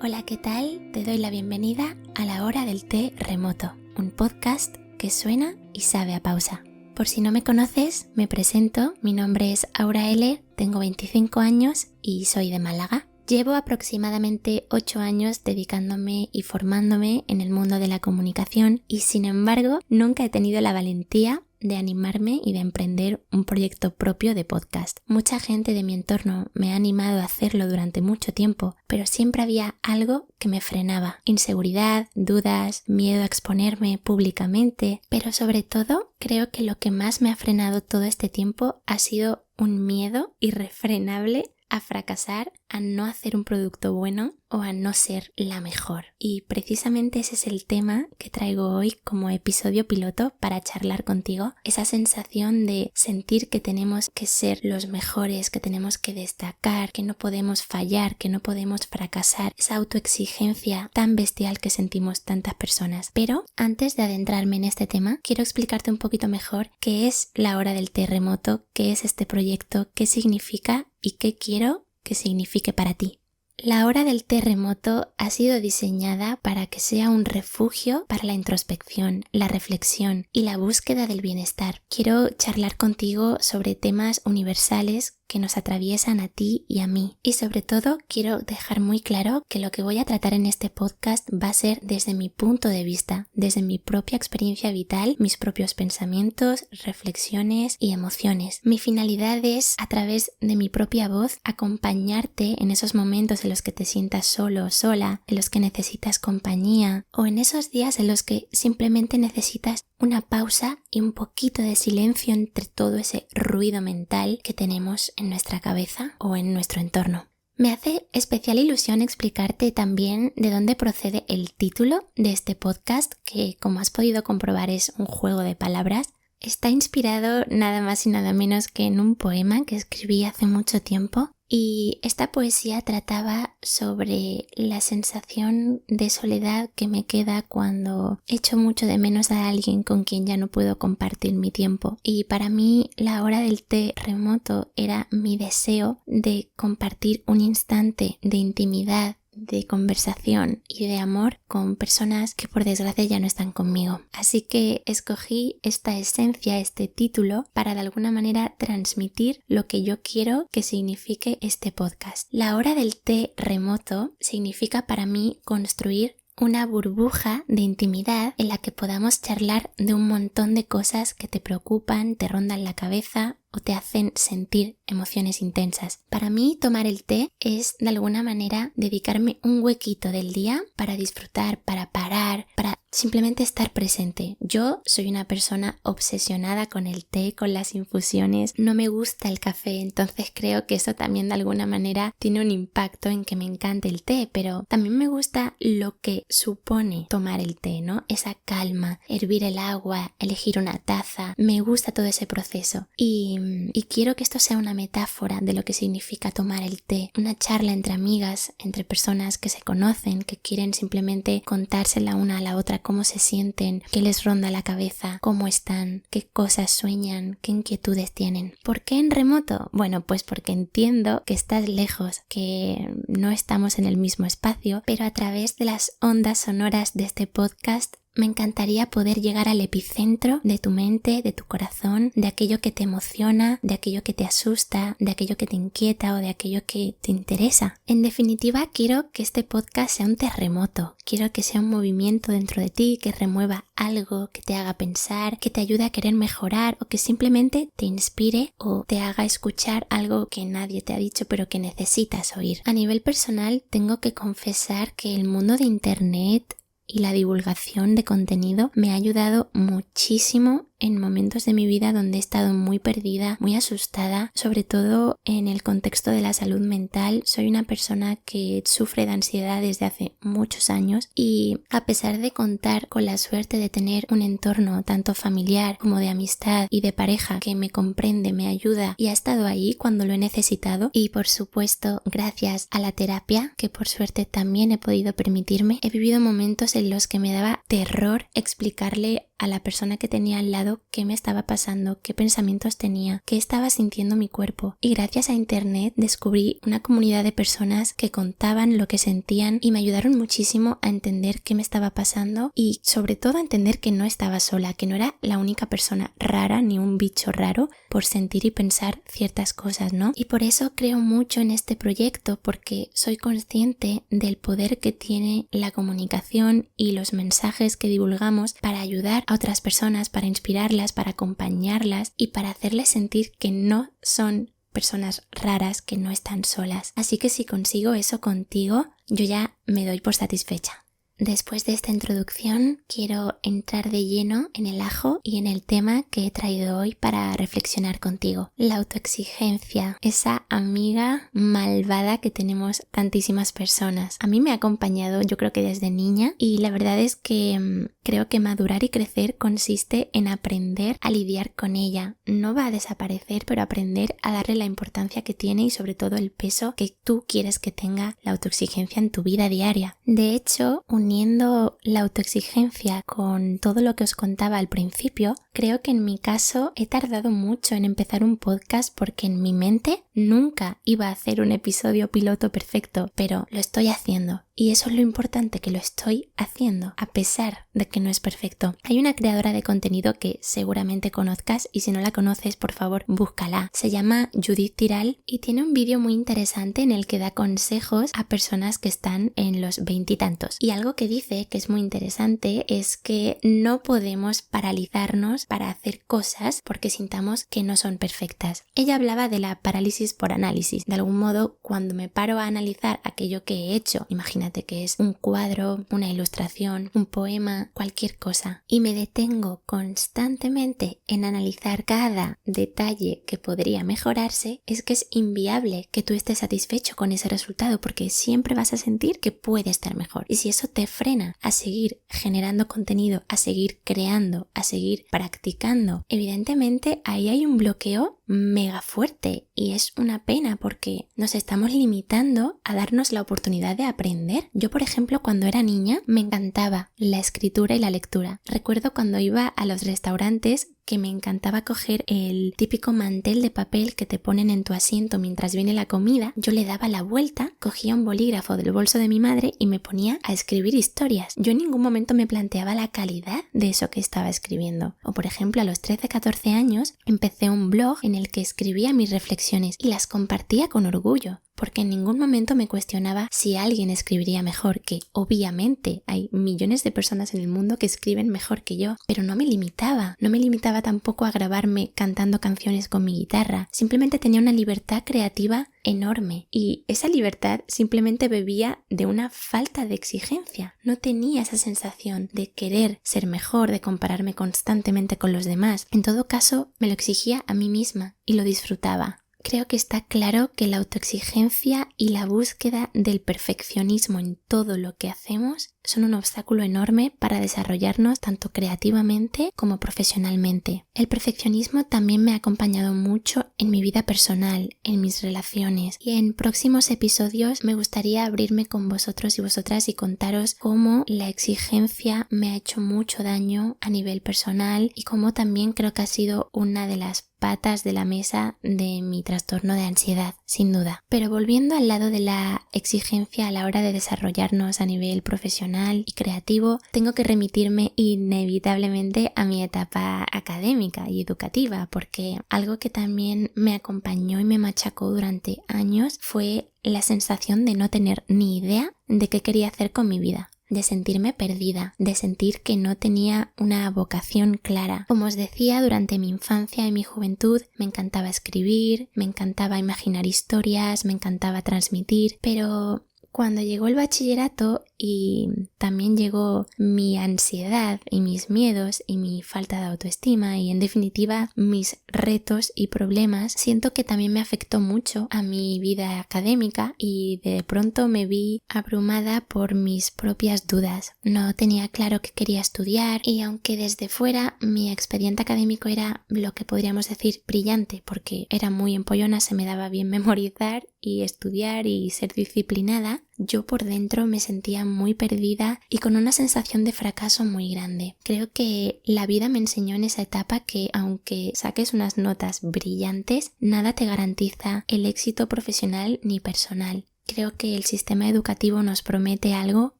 Hola, ¿qué tal? Te doy la bienvenida a La Hora del Té Remoto, un podcast que suena y sabe a pausa. Por si no me conoces, me presento, mi nombre es Aura L, tengo 25 años y soy de Málaga. Llevo aproximadamente 8 años dedicándome y formándome en el mundo de la comunicación y sin embargo nunca he tenido la valentía de animarme y de emprender un proyecto propio de podcast. Mucha gente de mi entorno me ha animado a hacerlo durante mucho tiempo, pero siempre había algo que me frenaba. Inseguridad, dudas, miedo a exponerme públicamente, pero sobre todo creo que lo que más me ha frenado todo este tiempo ha sido un miedo irrefrenable a fracasar, a no hacer un producto bueno o a no ser la mejor. Y precisamente ese es el tema que traigo hoy como episodio piloto para charlar contigo. Esa sensación de sentir que tenemos que ser los mejores, que tenemos que destacar, que no podemos fallar, que no podemos fracasar. Esa autoexigencia tan bestial que sentimos tantas personas. Pero antes de adentrarme en este tema, quiero explicarte un poquito mejor qué es La Hora del Té Remoto, qué es este proyecto, qué significa y qué quiero que signifique para ti. La Hora del Té Remoto ha sido diseñada para que sea un refugio para la introspección, la reflexión y la búsqueda del bienestar. Quiero charlar contigo sobre temas universales que nos atraviesan a ti y a mí. Y sobre todo quiero dejar muy claro que lo que voy a tratar en este podcast va a ser desde mi punto de vista, desde mi propia experiencia vital, mis propios pensamientos, reflexiones y emociones. Mi finalidad es, a través de mi propia voz, acompañarte en esos momentos en los que te sientas solo o sola, en los que necesitas compañía o en esos días en los que simplemente necesitas una pausa y un poquito de silencio entre todo ese ruido mental que tenemos en nuestra cabeza o en nuestro entorno. Me hace especial ilusión explicarte también de dónde procede el título de este podcast, que como has podido comprobar es un juego de palabras. Está inspirado nada más y nada menos que en un poema que escribí hace mucho tiempo. Y esta poesía trataba sobre la sensación de soledad que me queda cuando echo mucho de menos a alguien con quien ya no puedo compartir mi tiempo. Y para mí la hora del té remoto era mi deseo de compartir un instante de intimidad, de conversación y de amor con personas que por desgracia ya no están conmigo. Así que escogí esta esencia, este título, para de alguna manera transmitir lo que yo quiero que signifique este podcast. La hora del té remoto significa para mí construir una burbuja de intimidad en la que podamos charlar de un montón de cosas que te preocupan, te rondan la cabeza o te hacen sentir emociones intensas. Para mí tomar el té es de alguna manera dedicarme un huequito del día para disfrutar, para parar, para simplemente estar presente. Yo soy una persona obsesionada con el té, con las infusiones. No me gusta el café, entonces creo que eso también de alguna manera tiene un impacto en que me encante el té, pero también me gusta lo que supone tomar el té, ¿no? Esa calma, hervir el agua, elegir una taza. Me gusta todo ese proceso y quiero que esto sea una metáfora de lo que significa tomar el té, una charla entre amigas, entre personas que se conocen, que quieren simplemente contarse la una a la otra cómo se sienten, qué les ronda la cabeza, cómo están, qué cosas sueñan, qué inquietudes tienen. ¿Por qué en remoto? Bueno, pues porque entiendo que estás lejos, que no estamos en el mismo espacio, pero a través de las ondas sonoras de este podcast me encantaría poder llegar al epicentro de tu mente, de tu corazón, de aquello que te emociona, de aquello que te asusta, de aquello que te inquieta o de aquello que te interesa. En definitiva, quiero que este podcast sea un terremoto. Quiero que sea un movimiento dentro de ti, que remueva algo, que te haga pensar, que te ayude a querer mejorar o que simplemente te inspire o te haga escuchar algo que nadie te ha dicho pero que necesitas oír. A nivel personal, tengo que confesar que el mundo de Internet y la divulgación de contenido me ha ayudado muchísimo en momentos de mi vida donde he estado muy perdida, muy asustada, sobre todo en el contexto de la salud mental. Soy una persona que sufre de ansiedad desde hace muchos años y a pesar de contar con la suerte de tener un entorno tanto familiar como de amistad y de pareja que me comprende, me ayuda y ha estado ahí cuando lo he necesitado y por supuesto gracias a la terapia que por suerte también he podido permitirme, he vivido momentos en los que me daba terror explicarle a la persona que tenía al lado claro qué me estaba pasando, qué pensamientos tenía, qué estaba sintiendo mi cuerpo. Y gracias a internet descubrí una comunidad de personas que contaban lo que sentían y me ayudaron muchísimo a entender qué me estaba pasando y sobre todo a entender que no estaba sola, que no era la única persona rara ni un bicho raro por sentir y pensar ciertas cosas, ¿no? Y por eso creo mucho en este proyecto, porque soy consciente del poder que tiene la comunicación y los mensajes que divulgamos para ayudar a otras personas, para inspirarlas, para acompañarlas y para hacerles sentir que no son personas raras, que no están solas. Así que si consigo eso contigo, yo ya me doy por satisfecha. Después de esta introducción, quiero entrar de lleno en el ajo y en el tema que he traído hoy para reflexionar contigo. La autoexigencia, esa amiga malvada que tenemos tantísimas personas. A mí me ha acompañado, yo creo que desde niña, y la verdad es que creo que madurar y crecer consiste en aprender a lidiar con ella. No va a desaparecer, pero aprender a darle la importancia que tiene y sobre todo el peso que tú quieres que tenga la autoexigencia en tu vida diaria. De hecho, uniendo la autoexigencia con todo lo que os contaba al principio, creo que en mi caso he tardado mucho en empezar un podcast porque en mi mente nunca iba a hacer un episodio piloto perfecto, pero lo estoy haciendo. Y eso es lo importante, que lo estoy haciendo, a pesar de que no es perfecto. Hay una creadora de contenido que seguramente conozcas y si no la conoces, por favor, búscala. Se llama Judith Tiral y tiene un vídeo muy interesante en el que da consejos a personas que están en los 20 y tantos. Y algo que dice que es muy interesante es que no podemos paralizarnos para hacer cosas porque sintamos que no son perfectas. Ella hablaba de la parálisis por análisis. De algún modo, cuando me paro a analizar aquello que he hecho, imagínate que es un cuadro, una ilustración, un poema, cualquier cosa, y me detengo constantemente en analizar cada detalle que podría mejorarse, es que es inviable que tú estés satisfecho con ese resultado porque siempre vas a sentir que puede estar mejor. Y si eso te frena a seguir generando contenido, a seguir creando, a seguir practicando, evidentemente ahí hay un bloqueo mega fuerte y es una pena porque nos estamos limitando a darnos la oportunidad de aprender. Yo, por ejemplo, cuando era niña me encantaba la escritura y la lectura. Recuerdo cuando iba a los restaurantes que me encantaba coger el típico mantel de papel que te ponen en tu asiento mientras viene la comida. Yo le daba la vuelta, cogía un bolígrafo del bolso de mi madre y me ponía a escribir historias. Yo en ningún momento me planteaba la calidad de eso que estaba escribiendo. O por ejemplo, a los 13-14 años empecé un blog en el que escribía mis reflexiones y las compartía con orgullo, porque en ningún momento me cuestionaba si alguien escribiría mejor, que obviamente hay millones de personas en el mundo que escriben mejor que yo, pero no me limitaba tampoco a grabarme cantando canciones con mi guitarra. Simplemente tenía una libertad creativa enorme y esa libertad simplemente bebía de una falta de exigencia. No tenía esa sensación de querer ser mejor, de compararme constantemente con los demás. En todo caso, me lo exigía a mí misma y lo disfrutaba. Creo que está claro que la autoexigencia y la búsqueda del perfeccionismo en todo lo que hacemos son un obstáculo enorme para desarrollarnos tanto creativamente como profesionalmente. El perfeccionismo también me ha acompañado mucho en mi vida personal, en mis relaciones, y en próximos episodios me gustaría abrirme con vosotros y vosotras y contaros cómo la exigencia me ha hecho mucho daño a nivel personal y cómo también creo que ha sido una de las patas de la mesa de mi trastorno de ansiedad, sin duda. Pero volviendo al lado de la exigencia a la hora de desarrollarnos a nivel profesional y creativo, tengo que remitirme inevitablemente a mi etapa académica y educativa, porque algo que también me acompañó y me machacó durante años fue la sensación de no tener ni idea de qué quería hacer con mi vida, de sentirme perdida, de sentir que no tenía una vocación clara. Como os decía, durante mi infancia y mi juventud me encantaba escribir, me encantaba imaginar historias, me encantaba transmitir, pero cuando llegó el bachillerato y también llegó mi ansiedad y mis miedos y mi falta de autoestima y en definitiva mis retos y problemas, siento que también me afectó mucho a mi vida académica y de pronto me vi abrumada por mis propias dudas. No tenía claro qué quería estudiar y aunque desde fuera mi expediente académico era lo que podríamos decir brillante porque era muy empollona, se me daba bien memorizar y estudiar y ser disciplinada, yo por dentro me sentía muy perdida y con una sensación de fracaso muy grande. Creo que la vida me enseñó en esa etapa que aunque saques unas notas brillantes, nada te garantiza el éxito profesional ni personal. Creo que el sistema educativo nos promete algo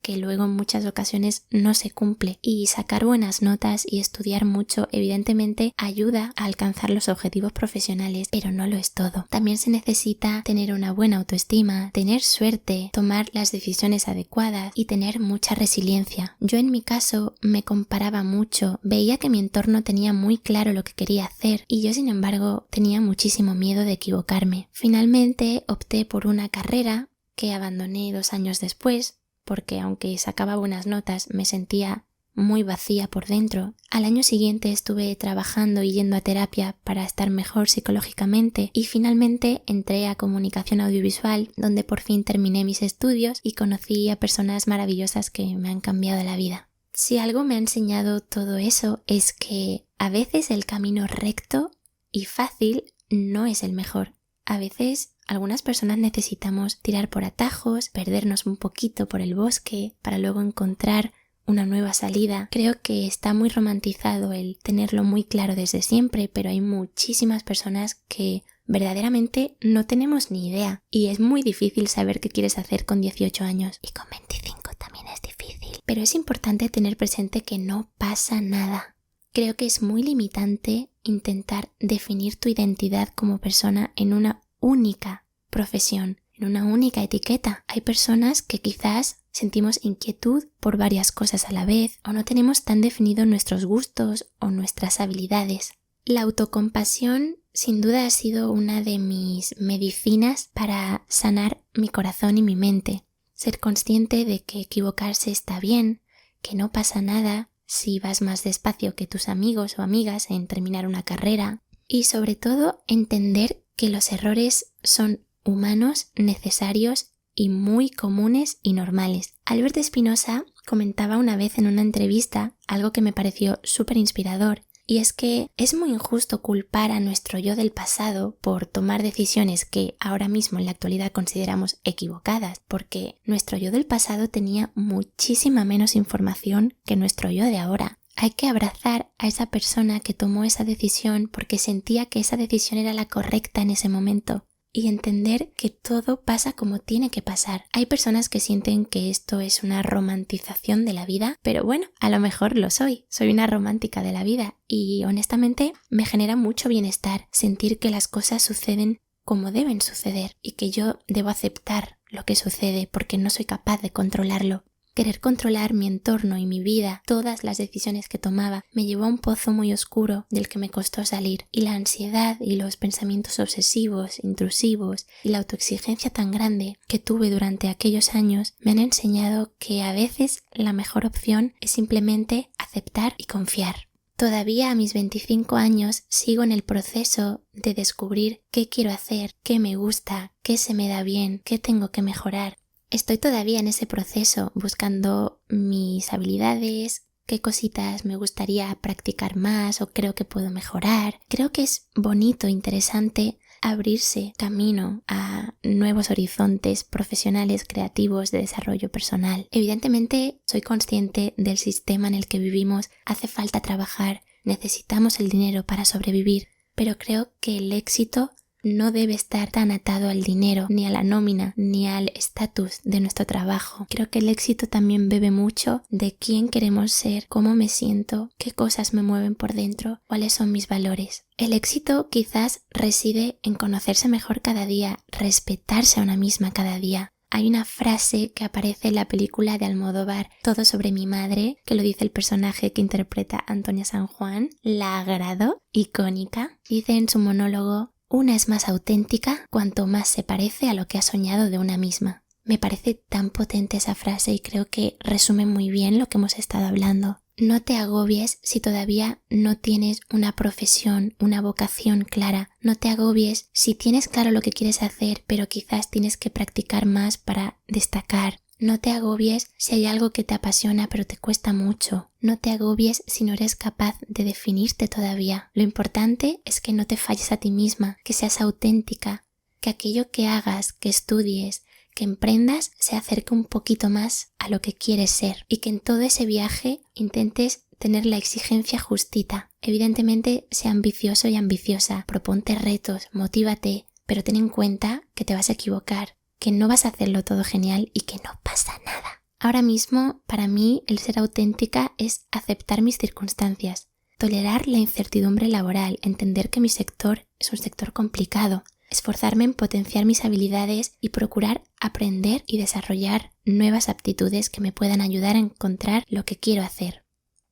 que luego en muchas ocasiones no se cumple, y sacar buenas notas y estudiar mucho evidentemente ayuda a alcanzar los objetivos profesionales, pero no lo es todo. También se necesita tener una buena autoestima, tener suerte, tomar las decisiones adecuadas y tener mucha resiliencia. Yo en mi caso me comparaba mucho, veía que mi entorno tenía muy claro lo que quería hacer y yo sin embargo tenía muchísimo miedo de equivocarme. Finalmente opté por una carrera que abandoné 2 años después, porque aunque sacaba buenas notas me sentía muy vacía por dentro. Al año siguiente estuve trabajando y yendo a terapia para estar mejor psicológicamente y finalmente entré a comunicación audiovisual, donde por fin terminé mis estudios y conocí a personas maravillosas que me han cambiado la vida. Si algo me ha enseñado todo eso es que a veces el camino recto y fácil no es el mejor. A veces algunas personas necesitamos tirar por atajos, perdernos un poquito por el bosque para luego encontrar una nueva salida. Creo que está muy romantizado el tenerlo muy claro desde siempre, pero hay muchísimas personas que verdaderamente no tenemos ni idea y es muy difícil saber qué quieres hacer con 18 años y con 25 también es difícil. Pero es importante tener presente que no pasa nada. Creo que es muy limitante intentar definir tu identidad como persona en una única profesión, en una única etiqueta. Hay personas que quizás sentimos inquietud por varias cosas a la vez o no tenemos tan definidos nuestros gustos o nuestras habilidades. La autocompasión sin duda ha sido una de mis medicinas para sanar mi corazón y mi mente. Ser consciente de que equivocarse está bien, que no pasa nada si vas más despacio que tus amigos o amigas en terminar una carrera y sobre todo entender que los errores son humanos, necesarios y muy comunes y normales. Albert Espinosa comentaba una vez en una entrevista algo que me pareció súper inspirador, y es que es muy injusto culpar a nuestro yo del pasado por tomar decisiones que ahora mismo en la actualidad consideramos equivocadas, porque nuestro yo del pasado tenía muchísima menos información que nuestro yo de ahora. Hay que abrazar a esa persona que tomó esa decisión porque sentía que esa decisión era la correcta en ese momento y entender que todo pasa como tiene que pasar. Hay personas que sienten que esto es una romantización de la vida, pero bueno, a lo mejor lo soy. Soy una romántica de la vida y honestamente me genera mucho bienestar sentir que las cosas suceden como deben suceder y que yo debo aceptar lo que sucede porque no soy capaz de controlarlo. Querer controlar mi entorno y mi vida, todas las decisiones que tomaba, me llevó a un pozo muy oscuro del que me costó salir. Y la ansiedad y los pensamientos obsesivos, intrusivos y la autoexigencia tan grande que tuve durante aquellos años me han enseñado que a veces la mejor opción es simplemente aceptar y confiar. Todavía a mis 25 años sigo en el proceso de descubrir qué quiero hacer, qué me gusta, qué se me da bien, qué tengo que mejorar. Estoy todavía en ese proceso buscando mis habilidades, qué cositas me gustaría practicar más o creo que puedo mejorar. Creo que es bonito, interesante abrirse camino a nuevos horizontes profesionales, creativos, de desarrollo personal. Evidentemente soy consciente del sistema en el que vivimos, hace falta trabajar, necesitamos el dinero para sobrevivir, pero creo que el éxito no debe estar tan atado al dinero, ni a la nómina, ni al estatus de nuestro trabajo. Creo que el éxito también bebe mucho de quién queremos ser, cómo me siento, qué cosas me mueven por dentro, cuáles son mis valores. El éxito quizás reside en conocerse mejor cada día, respetarse a una misma cada día. Hay una frase que aparece en la película de Almodóvar, Todo sobre mi madre, que lo dice el personaje que interpreta Antonia San Juan. La agrado, icónica. Dice en su monólogo: una es más auténtica cuanto más se parece a lo que ha soñado de una misma. Me parece tan potente esa frase y creo que resume muy bien lo que hemos estado hablando. No te agobies si todavía no tienes una profesión, una vocación clara. No te agobies si tienes claro lo que quieres hacer, pero quizás tienes que practicar más para destacar. No te agobies si hay algo que te apasiona pero te cuesta mucho. No te agobies si no eres capaz de definirte todavía. Lo importante es que no te falles a ti misma, que seas auténtica, que aquello que hagas, que estudies, que emprendas se acerque un poquito más a lo que quieres ser y que en todo ese viaje intentes tener la exigencia justita. Evidentemente, sea ambicioso y ambiciosa, proponte retos, motívate, pero ten en cuenta que te vas a equivocar, que no vas a hacerlo todo genial y que no pasa nada. Ahora mismo, para mí, el ser auténtica es aceptar mis circunstancias, tolerar la incertidumbre laboral, entender que mi sector es un sector complicado, esforzarme en potenciar mis habilidades y procurar aprender y desarrollar nuevas aptitudes que me puedan ayudar a encontrar lo que quiero hacer.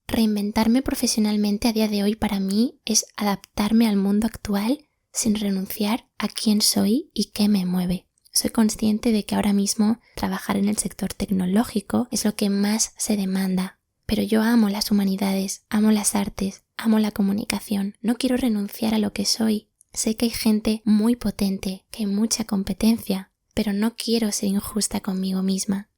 Reinventarme profesionalmente a día de hoy para mí es adaptarme al mundo actual sin renunciar a quién soy y qué me mueve. Soy consciente de que ahora mismo trabajar en el sector tecnológico es lo que más se demanda, pero yo amo las humanidades, amo las artes, amo la comunicación. No quiero renunciar a lo que soy. Sé que hay gente muy potente, que hay mucha competencia, pero no quiero ser injusta conmigo misma.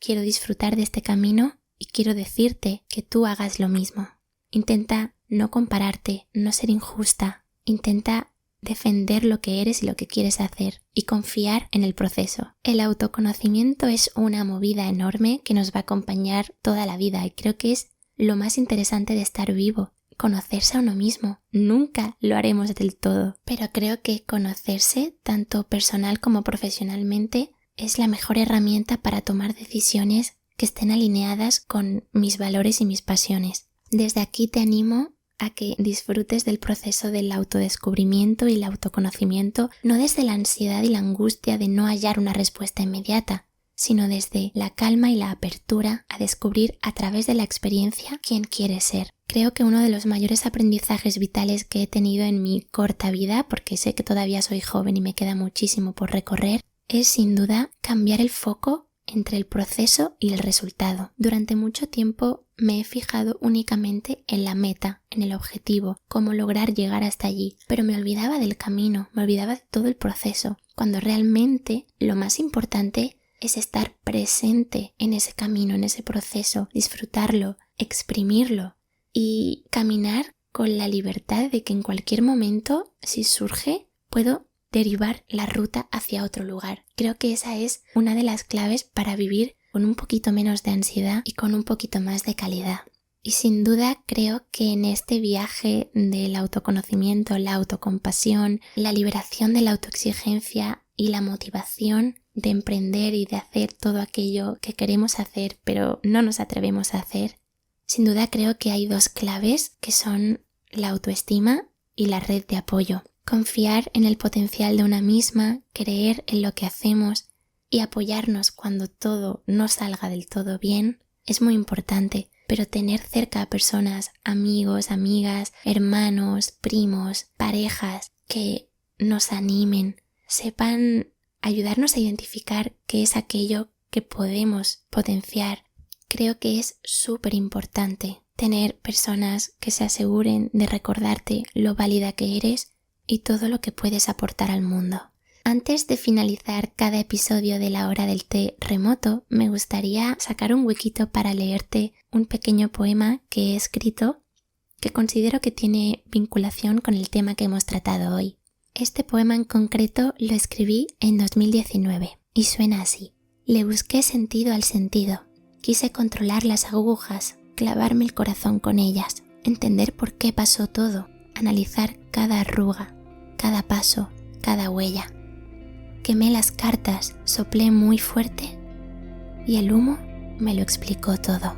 Quiero disfrutar de este camino y quiero decirte que tú hagas lo mismo. Intenta no compararte, no ser injusta. Intenta defender lo que eres y lo que quieres hacer y confiar en el proceso. El autoconocimiento es una movida enorme que nos va a acompañar toda la vida y creo que es lo más interesante de estar vivo. Conocerse a uno mismo. Nunca lo haremos del todo, pero creo que conocerse, tanto personal como profesionalmente, es la mejor herramienta para tomar decisiones que estén alineadas con mis valores y mis pasiones. Desde aquí te animo a que disfrutes del proceso del autodescubrimiento y el autoconocimiento, no desde la ansiedad y la angustia de no hallar una respuesta inmediata, sino desde la calma y la apertura a descubrir a través de la experiencia quién quieres ser. Creo que uno de los mayores aprendizajes vitales que he tenido en mi corta vida, porque sé que todavía soy joven y me queda muchísimo por recorrer, es sin duda cambiar el foco entre el proceso y el resultado. Durante mucho tiempo me he fijado únicamente en la meta, en el objetivo, cómo lograr llegar hasta allí, pero me olvidaba del camino, me olvidaba de todo el proceso, cuando realmente lo más importante es estar presente en ese camino, en ese proceso, disfrutarlo, exprimirlo y caminar con la libertad de que en cualquier momento, si surge, puedo derivar la ruta hacia otro lugar. Creo que esa es una de las claves para vivir con un poquito menos de ansiedad y con un poquito más de calidad. Y sin duda creo que en este viaje del autoconocimiento, la autocompasión, la liberación de la autoexigencia y la motivación de emprender y de hacer todo aquello que queremos hacer pero no nos atrevemos a hacer, sin duda creo que hay dos claves que son la autoestima y la red de apoyo. Confiar en el potencial de una misma, creer en lo que hacemos y apoyarnos cuando todo no salga del todo bien es muy importante, pero tener cerca a personas, amigos, amigas, hermanos, primos, parejas que nos animen, sepan ayudarnos a identificar qué es aquello que podemos potenciar. Creo que es súper importante tener personas que se aseguren de recordarte lo válida que eres y todo lo que puedes aportar al mundo. Antes de finalizar cada episodio de la hora del té remoto, me gustaría sacar un huequito para leerte un pequeño poema que he escrito que considero que tiene vinculación con el tema que hemos tratado hoy. Este poema en concreto lo escribí en 2019 y suena así. Le busqué sentido al sentido. Quise controlar las agujas, clavarme el corazón con ellas, entender por qué pasó todo, analizar cada arruga, cada paso, cada huella. Quemé las cartas, soplé muy fuerte y el humo me lo explicó todo.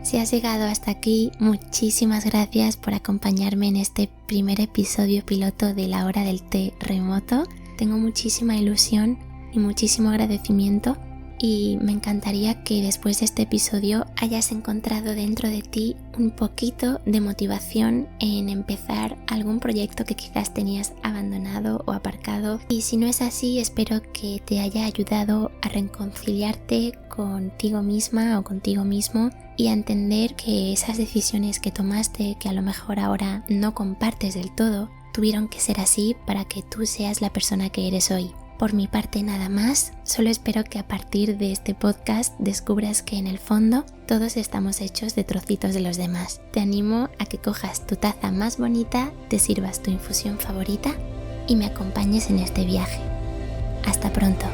Si has llegado hasta aquí, muchísimas gracias por acompañarme en este primer episodio piloto de la hora del té remoto. Tengo muchísima ilusión y muchísimo agradecimiento y me encantaría que después de este episodio hayas encontrado dentro de ti un poquito de motivación en empezar algún proyecto que quizás tenías abandonado o aparcado. Y si no es así, espero que te haya ayudado a reconciliarte contigo misma o contigo mismo y a entender que esas decisiones que tomaste, que a lo mejor ahora no compartes del todo, tuvieron que ser así para que tú seas la persona que eres hoy. Por mi parte nada más, solo espero que a partir de este podcast descubras que en el fondo todos estamos hechos de trocitos de los demás. Te animo a que cojas tu taza más bonita, te sirvas tu infusión favorita y me acompañes en este viaje. Hasta pronto.